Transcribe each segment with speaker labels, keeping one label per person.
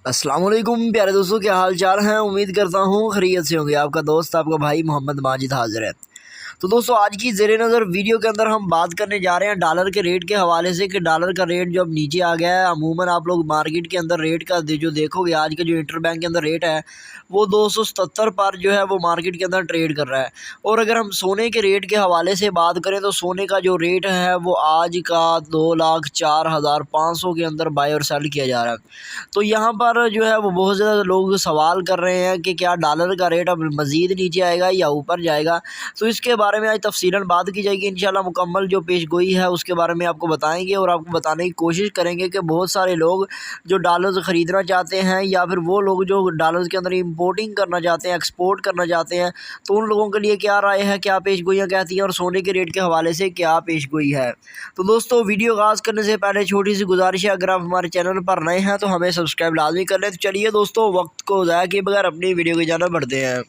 Speaker 1: अस्सलाम वालेकुम प्यारे दोस्तों, क्या हाल चाल हैं। उम्मीद करता हूँ खैरियत से होंगे। आपका दोस्त आपका भाई मोहम्मद माजिद हाजिर है। तो दोस्तों, आज की ज़ेरे नज़र वीडियो के अंदर हम बात करने जा रहे हैं डॉलर के रेट के हवाले से कि डॉलर का रेट जो अब नीचे आ गया है। अमूमन आप लोग मार्केट के अंदर रेट का जो देखोगे, आज के जो इंटरबैंक के अंदर रेट है वो 277 पर जो है वो मार्केट के अंदर ट्रेड कर रहा है। और अगर हम सोने के रेट के हवाले से बात करें तो सोने का जो रेट है वो आज का 2,04,500 के अंदर बाय और सेल किया जा रहा है। तो यहाँ पर जो है वो बहुत ज़्यादा लोग सवाल कर रहे हैं कि क्या डॉलर का रेट अब मज़ीद नीचे आएगा या ऊपर जाएगा। तो इसके बारे में आज तफसीलन बात की जाएगी इंशाल्लाह। मुकम्मल जो पेशगोई है उसके बारे में आपको बताएंगे और आपको बताने की कोशिश करेंगे कि बहुत सारे लोग जो डॉलर्स ख़रीदना चाहते हैं या फिर वो लोग जो डॉलर्स के अंदर इंपोर्टिंग करना चाहते हैं, एक्सपोर्ट करना चाहते हैं, तो उन लोगों के लिए क्या राय है, क्या पेशगोइयाँ कहती हैं और सोने के रेट के हवाले से क्या पेशगोई है। तो दोस्तों, वीडियो आगाज़ करने से पहले छोटी सी गुजारिश है, अगर आप हमारे चैनल पर नए हैं तो हमें सब्सक्राइब लाजमी कर लें। तो चलिए दोस्तों, वक्त को ज़ाया किए बगैर अपनी वीडियो की जानिब बढ़ते हैं।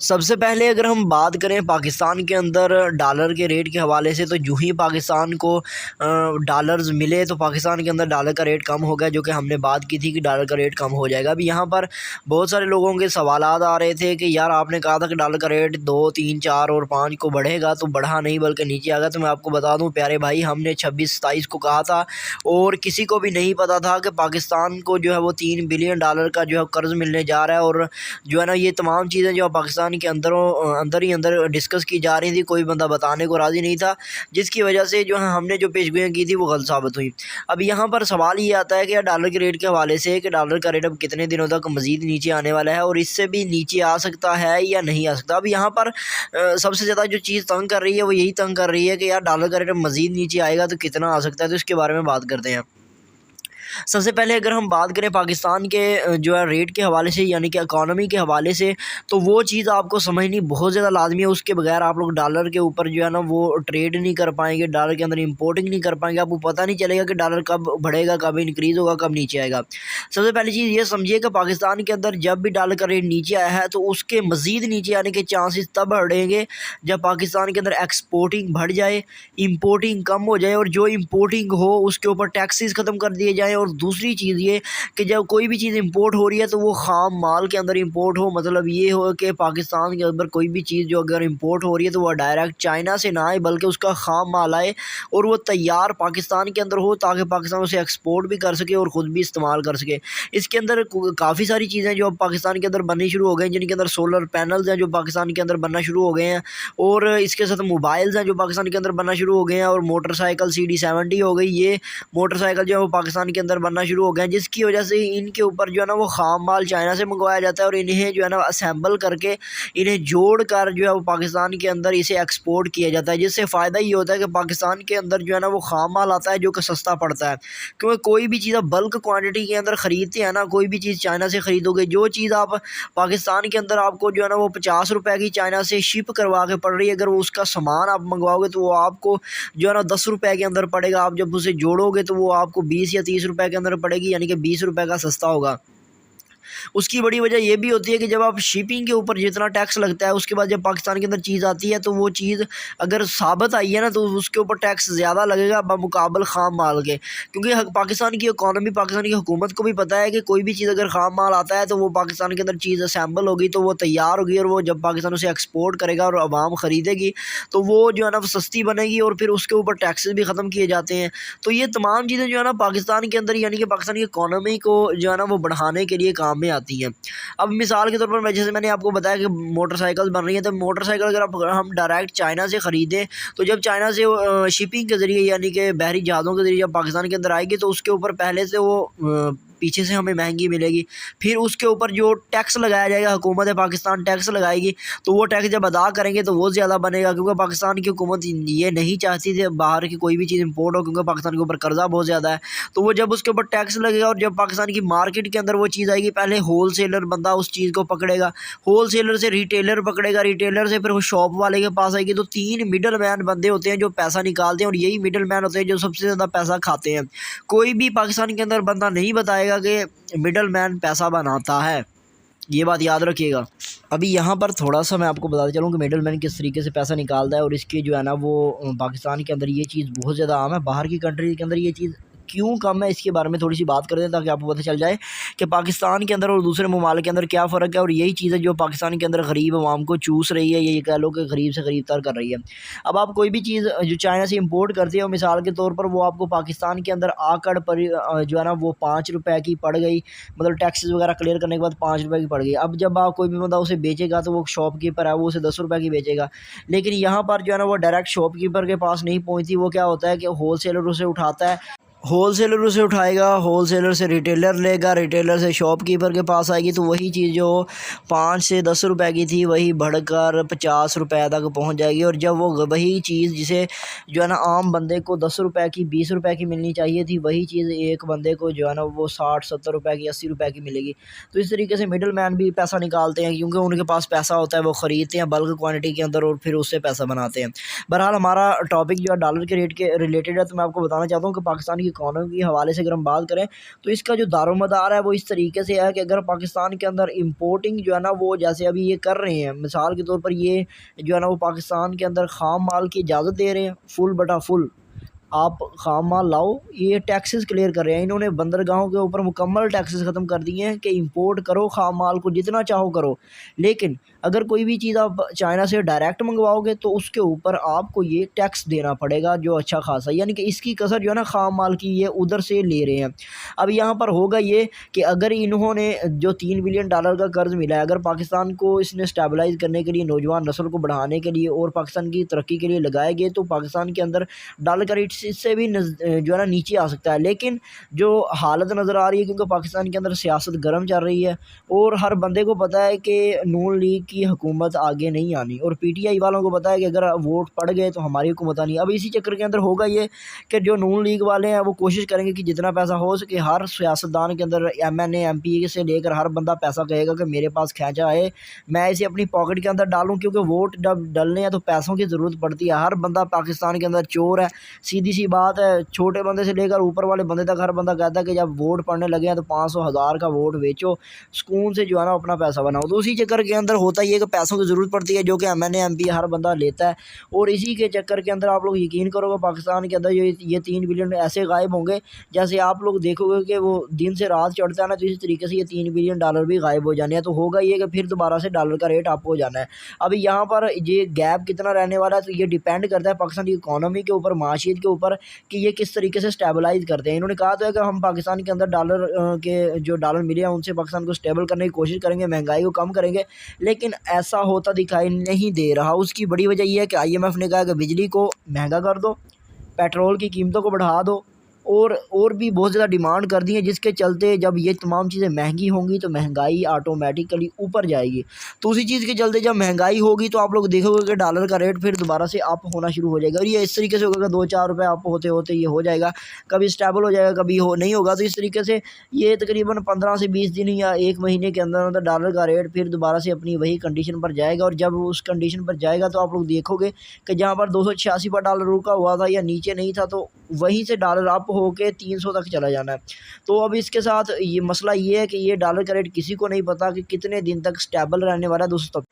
Speaker 1: सबसे पहले अगर हम बात करें पाकिस्तान के अंदर डॉलर के रेट के हवाले से, तो यूँ ही पाकिस्तान को डॉलर्स मिले तो पाकिस्तान के अंदर डॉलर का रेट कम हो गया, जो कि हमने बात की थी कि डॉलर का रेट कम हो जाएगा। अभी यहाँ पर बहुत सारे लोगों के सवालात आ रहे थे कि यार आपने कहा था कि डॉलर का रेट 2, 3, 4 और 5 को बढ़ेगा, तो बढ़ा नहीं बल्कि नीचे आ गया। तो मैं आपको बता दूँ प्यारे भाई, हमने 26-27 को कहा था और किसी को भी नहीं पता था कि पाकिस्तान को जो है वो $3 बिलियन का जो है कर्ज़ मिलने जा रहा है। और जो है ना, ये तमाम चीज़ें जो पाकिस्तान के अंदर ही अंदर डिस्कस की जा रही थी, कोई बंदा बताने को राज़ी नहीं था, जिसकी वजह से जो है हमने जो पेशगोइयाँ की थी वो गलत साबित हुई। अब यहाँ पर सवाल ये आता है कि यार डॉलर के रेट के हवाले से कि डॉलर का रेट अब कितने दिनों तक मज़ीद नीचे आने वाला है और इससे भी नीचे आ सकता है या नहीं आ सकता। अब यहाँ पर सबसे ज़्यादा जो चीज़ तंग कर रही है वो यही तंग कर रही है कि यार डॉलर का रेट मज़ीद नीचे आएगा तो कितना आ सकता है। तो इसके बारे में बात करते हैं। सबसे पहले अगर हम बात करें पाकिस्तान के जो है रेट के हवाले से, यानी कि इकॉनमी के हवाले से, तो वो चीज़ आपको समझनी बहुत ज़्यादा लाजमी है। उसके बगैर आप लोग डॉलर के ऊपर जो है ना वो ट्रेड नहीं कर पाएंगे, डॉलर के अंदर इंपोर्टिंग नहीं कर पाएंगे। आपको पता नहीं चलेगा कि डॉलर कब बढ़ेगा, कब इंक्रीज़ होगा, कब नीचे आएगा। सबसे पहली चीज़ ये समझिए कि पाकिस्तान के अंदर जब भी डॉलर का रेट नीचे आया है तो उसके मज़ीद नीचे आने के चांसेस तब बढ़ेंगे जब पाकिस्तान के अंदर एक्सपोर्टिंग बढ़ जाए, इंपोर्टिंग कम हो जाए और जो इंपोर्टिंग हो उसके ऊपर टैक्सेस ख़त्म कर दिए जाएँ। और दूसरी चीज़ ये कि जब कोई भी चीज़ इंपोर्ट हो रही है तो वो ख़ाम माल के अंदर इंपोर्ट हो। मतलब ये हो कि पाकिस्तान के अंदर कोई भी चीज़ जो अगर इंपोर्ट हो रही है तो वह डायरेक्ट चाइना से ना आए बल्कि उसका ख़ाम माल आए और वो तैयार पाकिस्तान के अंदर हो, ताकि पाकिस्तान उसे एक्सपोर्ट भी कर सके और ख़ुद भी इस्तेमाल कर सके। इसके अंदर काफ़ी सारी चीज़ें जो अब पाकिस्तान के अंदर बननी शुरू हो गई, जिनके अंदर सोलर पैनल्स हैं जो पाकिस्तान के अंदर बनना शुरू हो गए हैं, और इसके साथ मोबाइल्स हैं जो पाकिस्तान के अंदर बनना शुरू हो गए हैं, और मोटरसाइकिल CD70 हो गई, ये मोटरसाइकिल जो है वो पाकिस्तान के अंदर बनना शुरू हो गए हैं, जिसकी वजह से इनके ऊपर जो है ना वो ख़ाम माल चाइना से मंगवाया जाता है और इन्हें जो है ना असेंबल करके इन्हें जोड़ कर जो है वो पाकिस्तान के अंदर इसे एक्सपोर्ट किया जाता है। जिससे फ़ायदा ये होता है कि पाकिस्तान के अंदर जो है ना वो ख़ाम माल आता है जो कि सस्ता पड़ता है, क्योंकि कोई भी चीज़ आप बल्क क्वांटिटी के अंदर ख़रीदते हैं ना, कोई भी चीज़ चाइना से ख़रीदोगे, जो चीज़ आप पाकिस्तान के अंदर आपको जो है ना वो 50 रुपये की चाइना से शिप करवा के पड़ रही है, अगर वो उसका सामान आप मंगवाओगे तो वो आपको जो है ना 10 रुपये के अंदर पड़ेगा। आप जब उसे जोड़ोगे तो वो आपको 20 या 30 रुपये के अंदर पड़ेगी, यानी कि 20 रुपये का सस्ता होगा। उसकी बड़ी वजह ये भी होती है कि जब आप शिपिंग के ऊपर जितना टैक्स लगता है, उसके बाद जब पाकिस्तान के अंदर चीज़ आती है तो वो चीज़ अगर साबित आई है ना तो उसके ऊपर टैक्स ज़्यादा लगेगा बमुकाबल ख़ाम माल के, क्योंकि पाकिस्तान की इकॉनमी, पाकिस्तान की हुकूमत को भी पता है कि कोई भी चीज़ अगर ख़ाम माल आता है तो वो पाकिस्तान के अंदर चीज़ असेंबल होगी तो वो तैयार होगी, और वो जब पाकिस्तान उसे एक्सपोर्ट करेगा और आवाम ख़रीदेगी तो वो जो है ना वो सस्ती बनेगी और फिर उसके ऊपर टैक्सेस भी ख़त्म किए जाते हैं। तो ये तमाम चीज़ें जो है ना पाकिस्तान के अंदर, यानी कि पाकिस्तान की इकॉनमी को जो है ना वो बढ़ाने के लिए काम में आती हैं। अब मिसाल के तौर पर जैसे मैंने आपको बताया कि मोटरसाइकिल बन रही है, तो मोटरसाइकिल अगर हम डायरेक्ट चाइना से ख़रीदें तो जब चाइना से शिपिंग के ज़रिए, यानी कि बहरी जहाज़ों के ज़रिए जब पाकिस्तान के अंदर आएगी तो उसके ऊपर पहले से वो पीछे से हमें महंगी मिलेगी, फिर उसके ऊपर जो टैक्स लगाया जाएगा, हुकूमत पाकिस्तान टैक्स लगाएगी, तो वो टैक्स जब अदा करेंगे तो वो ज़्यादा बनेगा, क्योंकि पाकिस्तान की हुकूमत ये नहीं चाहती थी बाहर की कोई भी चीज़ इंपोर्ट हो, क्योंकि पाकिस्तान के ऊपर कर्जा बहुत ज़्यादा है। तो वो जब उसके ऊपर टैक्स लगेगा और जब पाकिस्तान की मार्केट के अंदर वो चीज़ आएगी, पहले होल सेलर बंदा उस चीज़ को पकड़ेगा, होल सेलर से रिटेलर पकड़ेगा, रिटेलर से फिर वो शॉप वाले के पास आएगी। तो 3 मिडल मैन बंदे होते हैं जो पैसा निकालते हैं, और यही मिडल मैन होते हैं जो सबसे ज़्यादा पैसा खाते हैं। कोई भी पाकिस्तान के अंदर बंदा नहीं बताएगा कि मिडल मैन पैसा बनाता है, ये बात याद रखिएगा। अभी यहाँ पर थोड़ा सा मैं आपको बताता चलूँ कि मिडल मैन किस तरीके से पैसा निकालता है, और इसके जो है ना वो पाकिस्तान के अंदर ये चीज़ बहुत ज़्यादा आम है, बाहर की कंट्री के अंदर ये चीज़ क्यों कम है, इसके बारे में थोड़ी सी बात करते हैं ताकि आपको पता चल जाए कि पाकिस्तान के अंदर और दूसरे ममालिक के अंदर क्या फ़र्क है। और यही चीज़ है जो पाकिस्तान के अंदर गरीब आवाम को चूस रही है, ये कह लो कि गरीब से गरीब तर कर रही है। अब आप कोई भी चीज़ जो चाइना से इंपोर्ट करते हो, मिसाल के तौर पर वो आपको पाकिस्तान के अंदर आकर पर जो है ना वो 5 रुपए की पड़ गई, मतलब टैक्सेस वगैरह क्लियर करने के बाद 5 रुपए की पड़ गई। अब जब आप कोई भी बंदा उसे बेचेगा तो वो शॉपकीपर है वो उसे 10 रुपए की बेचेगा। लेकिन यहाँ पर जो है ना वो डायरेक्ट शॉपकीपर के पास नहीं पहुँचती, वो क्या होता है कि होलसेलर उसे उठाता है, होलसेलर उसे उठाएगा, होलसेलर से रिटेलर लेगा, रिटेलर से शॉपकीपर के पास आएगी, तो वही चीज़ जो 5 से 10 रुपए की थी वही बढ़कर 50 रुपए तक पहुंच जाएगी। और जब वो वही चीज़ जिसे जो है ना आम बंदे को 10 रुपए की 20 रुपए की मिलनी चाहिए थी, वही चीज़ एक बंदे को जो है ना वो 60-70 रुपए की 80 रुपए की मिलेगी। तो इस तरीके से मिडल मैन भी पैसा निकालते हैं, क्योंकि उनके पास पैसा होता है, वो ख़रीदते हैं बल्क क्वान्टिटी के अंदर और फिर उससे पैसा बनाते हैं। बहरहाल हमारा टॉपिक जो है डॉलर के रेट के रिलेटेड है, तो मैं आपको बताना चाहता हूँ कि पाकिस्तान की इकॉनमी के हवाले से अगर हम बात करें तो इसका जो दारोमदार है वो इस तरीके से है कि अगर पाकिस्तान के अंदर इंपोर्टिंग जो है ना वो जैसे अभी ये कर रहे हैं, मिसाल के तौर पर ये जो है ना वो पाकिस्तान के अंदर खाम माल की इजाज़त दे रहे हैं, फुल बटा फुल आप खाम माल लाओ, ये टैक्सेस क्लियर कर रहे हैं। इन्होंने बंदरगाहों के ऊपर मुकम्मल टैक्सेस ख़त्म कर दिए हैं कि इंपोर्ट करो खाम माल को जितना चाहो करो, लेकिन अगर कोई भी चीज़ आप चाइना से डायरेक्ट मंगवाओगे तो उसके ऊपर आपको ये टैक्स देना पड़ेगा जो अच्छा खासा, यानी कि इसकी कसर जो है ना खाम माल की ये उधर से ले रहे हैं। अब यहाँ पर होगा ये कि अगर इन्होंने जो $3 बिलियन का कर्ज़ मिला है, अगर पाकिस्तान को इसने स्टेबलाइज़ करने के लिए, नौजवान नस्ल को बढ़ाने के लिए और पाकिस्तान की तरक्की के लिए लगाए गए, तो पाकिस्तान के अंदर डॉलर का रेट इससे भी जो है ना नीचे आ सकता है। लेकिन जो हालत नज़र आ रही है, क्योंकि पाकिस्तान के अंदर सियासत गर्म चल रही है और हर बंदे को पता है कि नून लीग की हुकूमत आगे नहीं आनी, और पीटीआई वालों को पता है कि अगर वोट पड़ गए तो हमारी हुकूमत आनी। अब इसी चक्कर के अंदर होगा ये कि जो नून लीग वाले हैं वो कोशिश करेंगे कि जितना पैसा हो सके हर सियासतदान के अंदर, एमएनए एमपी से लेकर हर बंदा पैसा कहेगा कि मेरे पास खींचा है, मैं इसे अपनी पॉकेट के अंदर डालूं, क्योंकि वोट जब डलने हैं तो पैसों की ज़रूरत पड़ती है। हर बंदा पाकिस्तान के अंदर चोर है, सीधी सी बात है, छोटे बंदे से लेकर ऊपर वाले बंदे तक हर बंदा कहता है कि जब वोट पड़ने लगे हैं तो 500,000 का वोट बेचो, सुकून से जो है ना अपना पैसा बनाओ। तो उसी चक्कर के अंदर होता ही है कि पैसों की ज़रूरत पड़ती है, जो कि एमएनए एमपी हर बंदा लेता है। और इसी के चक्कर के अंदर आप लोग यकीन करोगे पाकिस्तान के अंदर ये 3 बिलियन ऐसे गायब होंगे, जैसे आप लोग देखोगे कि वो दिन से रात चढ़ता है ना, तो इसी तरीके से ये $3 बिलियन भी गायब हो जाने हैं। तो होगा ये कि फिर दोबारा से डॉलर का रेट अप हो जाना है। अभी यहाँ पर ये गैप कितना रहने वाला है, तो ये डिपेंड करता है पाकिस्तान की इकॉनमी के ऊपर, माशियत के ऊपर, कि ये किस तरीके से स्टेबलाइज़ करते हैं। इन्होंने कहा तो है कि हम पाकिस्तान के अंदर डॉलर के जो डॉलर मिले हैं उनसे पाकिस्तान को स्टेबल करने की कोशिश करेंगे, महंगाई को कम करेंगे, लेकिन ऐसा होता दिखाई नहीं दे रहा। उसकी बड़ी वजह यह है कि आईएमएफ ने कहा कि बिजली को महंगा कर दो, पेट्रोल की कीमतों को बढ़ा दो, और भी बहुत ज़्यादा डिमांड कर दी है, जिसके चलते जब ये तमाम चीज़ें महंगी होंगी तो महंगाई ऑटोमेटिकली ऊपर जाएगी। तो उसी चीज़ के चलते जब महंगाई होगी तो आप लोग देखोगे कि डॉलर का रेट फिर दोबारा से अप होना शुरू हो जाएगा। और ये इस तरीके से होगा कि 2-4 रुपये अप होते होते ये हो जाएगा, कभी स्टेबल हो जाएगा, कभी हो नहीं होगा। तो इस तरीके से ये तकरीबन 15 से 20 दिन या 1 महीने के अंदर अंदर डॉलर का रेट फिर दोबारा से अपनी वही कंडीशन पर जाएगा। और जब उस कंडीशन पर जाएगा तो आप लोग देखोगे कि जहाँ पर 286 पर डॉलर रुका हुआ था या नीचे नहीं था, तो वहीं से डॉलर अप होके 300 तक चला जाना है। तो अब इसके साथ ये मसला ये है कि ये डॉलर का रेट किसी को नहीं पता कि कितने दिन तक स्टेबल रहने वाला है। दोस्तों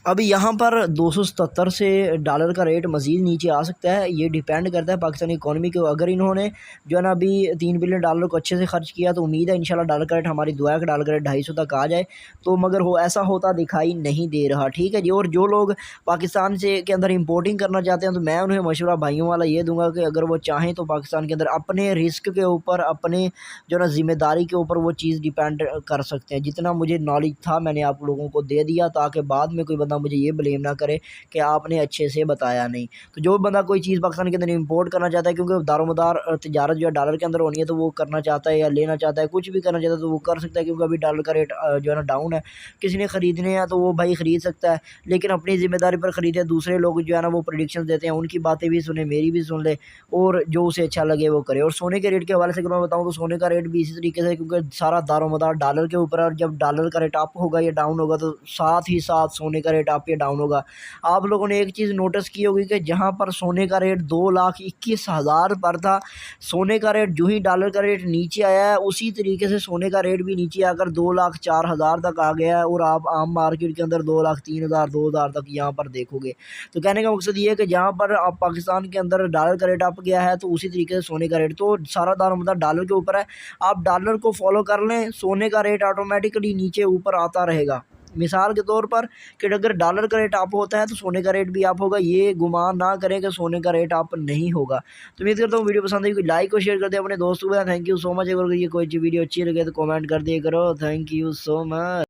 Speaker 1: अभी यहाँ पर 277 से डॉलर का रेट मज़ीद नीचे आ सकता है, ये डिपेंड करता है पाकिस्तानी इकॉनमी के। अगर इन्होंने जो है ना अभी $3 बिलियन को अच्छे से खर्च किया तो उम्मीद है इंशाल्लाह डॉलर का रेट, हमारी दुआ है कि डॉलर का रेट 250 तक आ जाए। तो मगर ऐसा होता दिखाई नहीं दे रहा, ठीक है जी। और जो लोग पाकिस्तान से के अंदर इंपोर्टिंग करना चाहते हैं तो मैं उन्हें मशवरा भाइयों वाला ये दूँगा कि अगर वो चाहें तो पाकिस्तान के अंदर अपने रिस्क के ऊपर, अपने जो ना ज़िम्मेदारी के ऊपर वो चीज़ डिपेंड कर सकते हैं। जितना मुझे नॉलेज था मैंने आप लोगों को दे दिया, ताकि बाद में कोई बंदा मुझे ये ब्लेम ना करे कि आपने अच्छे से बताया नहीं। तो जो बंदा कोई चीज़ पाकिस्तान के अंदर इंपोर्ट करना चाहता है, क्योंकि दारोमदार तिजारत जो है डॉलर के अंदर होनी है, तो वो करना चाहता है या लेना चाहता है, कुछ भी करना चाहता है तो वो कर सकता है, क्योंकि अभी डॉलर का रेट जो है ना डाउन है। किसी ने ख़रीदने हैं तो वो भाई ख़रीद सकता है, लेकिन अपनी ज़िम्मेदारी पर ख़रीदे। दूसरे लोग जो है ना वो प्रेडिक्शन देते हैं, उनकी बातें भी सुने, मेरी भी सुन ले, और जो उसे अच्छा लगे वो करे। और सोने के रेट के हवाले से अगर मैं बताऊँ तो सोने का रेट भी इसी तरीके से, क्योंकि सारा दारोमदार डॉलर के ऊपर है, और जब डॉलर का रेट अप होगा या डाउन होगा तो साथ ही साथ सोने का रेट अप या डाउन होगा। आप लोगों ने एक चीज़ नोटिस की होगी कि जहाँ पर सोने का रेट 2,21,000 पर था, सोने का रेट जो ही डॉलर का रेट नीचे आया है उसी तरीके से सोने का रेट भी नीचे आकर 2,04,000 तक आ गया है और आप आम मार्केट के अंदर 2,03,000 2,000 तक यहाँ पर देखोगे। तो कहने का मकसद ये है कि जहाँ पर आप पाकिस्तान के अंदर डॉलर का रेट अप गया है तो उसी तरीके से सोने का रेट, तो सारा दारोमदार डॉलर के ऊपर है। आप डॉलर को फॉलो कर लें, सोने का रेट ऑटोमेटिकली नीचे ऊपर आता रहेगा। मिसाल के तौर पर कि अगर डॉलर का रेट अप होता है तो सोने का रेट भी अप होगा, ये गुमान ना करें कि सोने का रेट अप नहीं होगा। तो उम्मीद करता हूँ वीडियो पसंद आई, कोई लाइक और शेयर कर दे अपने दोस्तों के साथ। Thank you so much. अगर ये कोई वीडियो अच्छी लगे तो कमेंट कर दिया करो। Thank you so much.